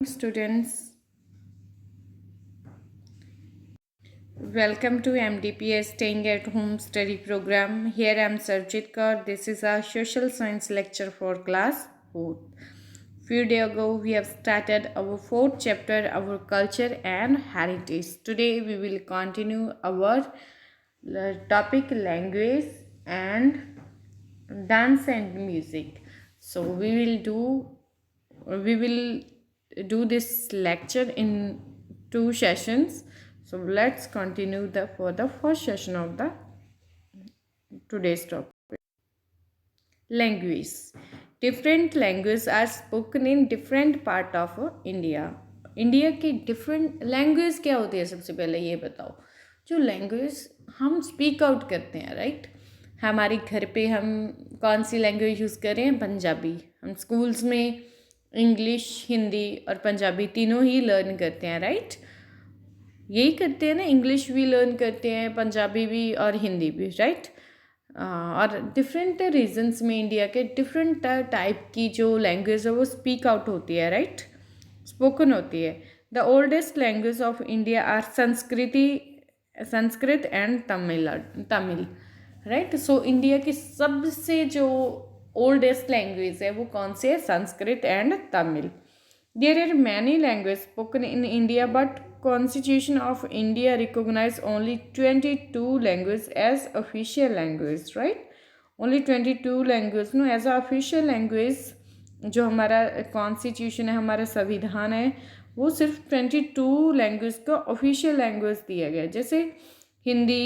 Students, welcome to MDPS Staying at Home Study Program. Here I am Sarjit Kaur. This is our social science lecture for class 4th. Few days ago we have started our 4th chapter, our culture and heritage. Today we will continue our topic language and dance and music. So we will do this lecture in two sessions. So let's continue the first session of the today's topic. Language. Different languages are spoken in different part of India. India की different language क्या होती है? सबसे पहले ये बताओ। जो language हम स्पीक आउट करते हैं, राइट। हमारे घर पे हम कौन सी लैंग्वेज यूज़ कर रहे हैं? पंजाबी। हम स्कूल्स में इंग्लिश, हिंदी और पंजाबी तीनों ही लर्न करते हैं, राइट। यही करते हैं ना, इंग्लिश भी लर्न करते हैं, पंजाबी भी और हिंदी भी, राइट। और डिफरेंट रीजन्स में इंडिया के डिफरेंट टाइप की जो लैंग्वेज है वो स्पीक आउट होती है, राइट, स्पोकन होती है। The oldest language of India are Sanskrit and Tamil, right. So India की सबसे जो ओल्डेस्ट लैंग्वेज है वो कौन सी है? Sanskrit and Tamil. There are many language spoken in India but Constitution of India recognize only 22 languages as official language, right? Only 22 language no as a official language। जो हमारा कॉन्स्टिट्यूशन है, हमारा संविधान है, वो सिर्फ 22 लैंग्वेज का ऑफिशियल लैंग्वेज दिया गया। जैसे Hindi,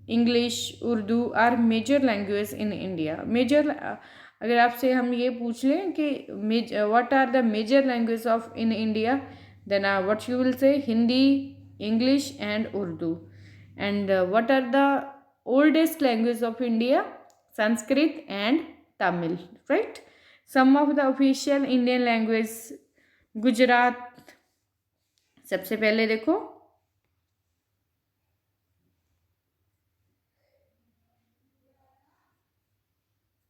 English, Urdu are major language in India. Major, अगर आपसे हम ये पूछ लें कि what are the major language of in India, then what you will say? Hindi, English and Urdu. And what are the oldest language of India? Sanskrit and Tamil, right? Some of the official Indian language, Gujarat. सबसे पहले देखो,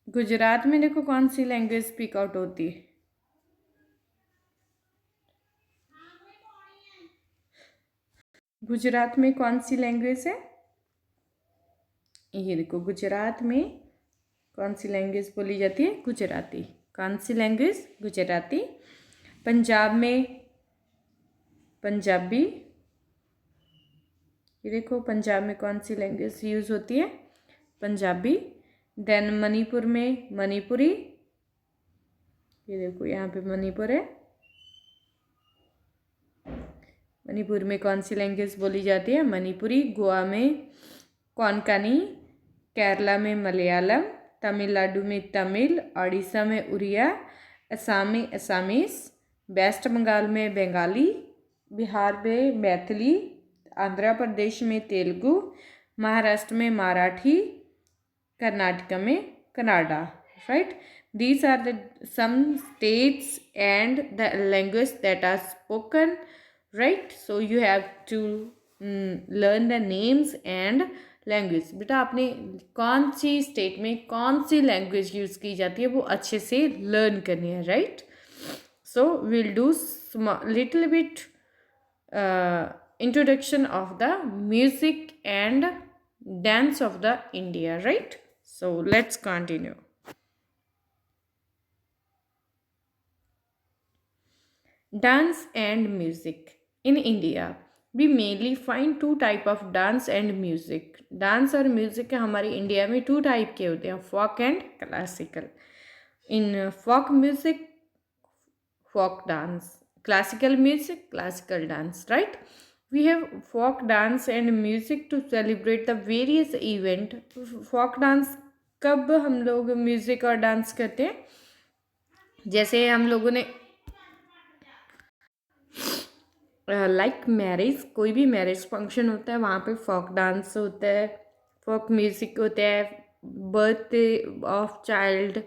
गुजरात में देखो कौन सी language speak out होती है? गुजरात में कौन सी लैंग्वेज है? ये देखो, गुजरात में कौन सी लैंग्वेज बोली जाती है? गुजराती। कौन सी लैंग्वेज? गुजराती। पंजाब में पंजाबी। ये देखो, पंजाब में कौन सी लैंग्वेज यूज़ होती है? पंजाबी। देन मणिपुर में मणिपुरी। ये देखो, यहाँ पे मणिपुर है। मणिपुर में कौन सी लैंग्वेज बोली जाती है? मणिपुरी। गोवा में कोंकणी, केरला में मलयालम, तमिलनाडु में तमिल, उड़ीसा में उड़िया, असम में असमीस, वेस्ट बंगाल में बंगाली, बिहार में मैथिली, आंध्र प्रदेश में तेलुगु, महाराष्ट्र में मराठी, कर्नाटक में Kannada, right. These are the some states and the language that are spoken, right? So you have to learn the names and language. बेटा आपने कौन सी स्टेट में कौन सी लैंग्वेज यूज़ की जाती है वो अच्छे से लर्न करनी है, right. So will do little bit introduction of the music and dance of the India, right. So let's continue. Dance and music. In India, we mainly find two type of dance and music. Dance और music हमारे India में two type के होते हैं, folk and classical. In folk music, folk dance. Classical music, classical dance, right? We have folk dance and music to celebrate the various event. Folk dance कब हम लोग music और dance करते हैं? जैसे हम लोगों ने लाइक मैरिज, कोई भी मैरिज फंक्शन होता है वहाँ पे फोक डांस होता है, फोक म्यूज़िक होता है। Birthday of child,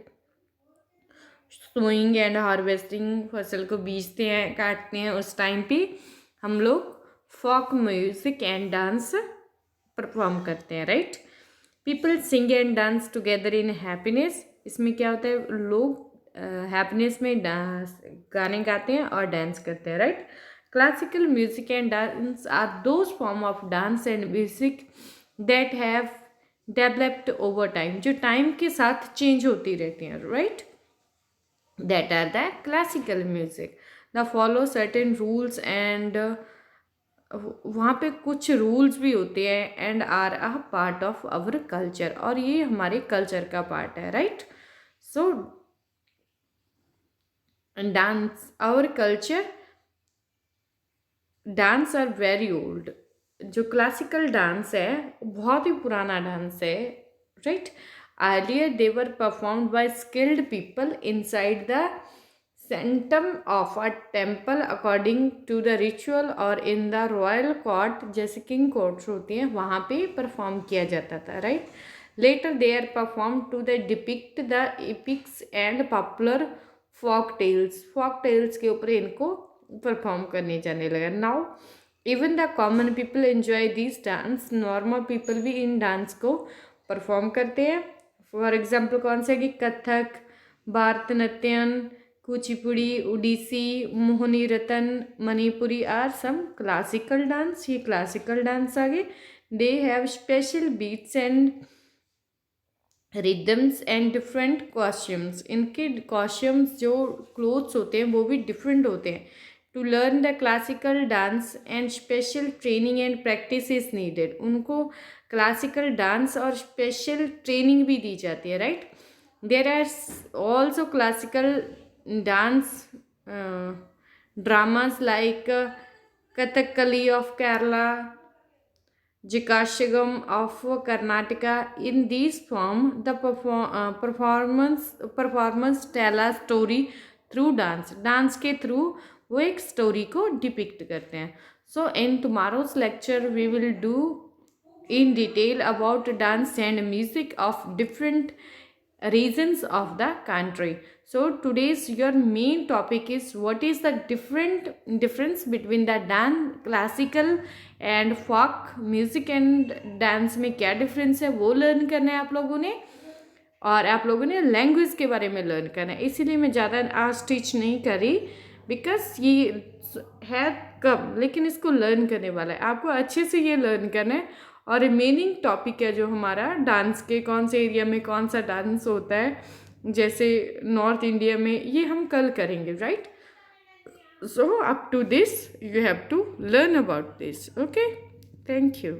sowing and harvesting, फसल को बीजते हैं, काटते हैं, उस टाइम पे हम लोग folk music and dance perform करते हैं, right. People sing and dance together in happiness. इसमें क्या होता है? लोग हैप्पीनेस में डांस गाने गाते हैं और डांस करते हैं, right. Classical music and dance are those form of dance and music that have developed over time, जो टाइम के साथ चेंज होती रहती हैं, right. That are the classical music the follow certain rules and वहाँ पे कुछ रूल्स भी होते हैं and are a part of our culture, और ये हमारे कल्चर का पार्ट है, right. So dance our culture dance are very old. जो क्लासिकल डांस है बहुत ही पुराना डांस है, right. Earlier they were performed by skilled people inside the sanctum of a temple according to the ritual, और in the royal court, जैसे king courts होती हैं वहाँ पे परफॉर्म किया जाता था, right. Later they are perform to the depict the epics and popular folk tales के ऊपर इनको परफॉर्म करने जाने लगा। Now even the common people enjoy this dance, normal people भी इन डांस को परफॉर्म करते हैं। फॉर एग्जाम्पल कौन से कि Kathak, Bharatanatyam, Kuchipudi, Odissi, Mohiniyattam, Manipuri are some classical dance. ये क्लासिकल डांस आ गए। They have special beats and rhythms and different costumes. इनके कॉस्ट्यूम्स जो क्लोथ्स होते हैं वो भी डिफरेंट होते हैं। To learn the classical dance and special training and practice is needed. उनको क्लासिकल डांस और स्पेशल ट्रेनिंग भी दी जाती है, right. There are also classical dance dramas like Kathakali of Kerala, Jikashagam of Karnataka. In these form, the performance tell a story through dance. Dance के through वो एक story को depict करते हैं. So in tomorrow's lecture we will do in detail about dance and music of different regions of the country. So today's your main topic is what is the difference between the dance classical and folk music and dance में क्या difference है वो learn करना है आप लोगों ने, और आप लोगों ने लैंग्वेज के बारे में लर्न करना है। इसीलिए मैं ज़्यादा आज टीच नहीं करी बिकॉज ये है कम, लेकिन इसको लर्न करने वाला है, आपको अच्छे से ये लर्न करना है। और रिमेनिंग टॉपिक है जो हमारा डांस के कौन से एरिया में कौन सा डांस होता है, जैसे नॉर्थ इंडिया में, ये हम कल करेंगे, right. So up to this you have to learn about this. Okay, thank you.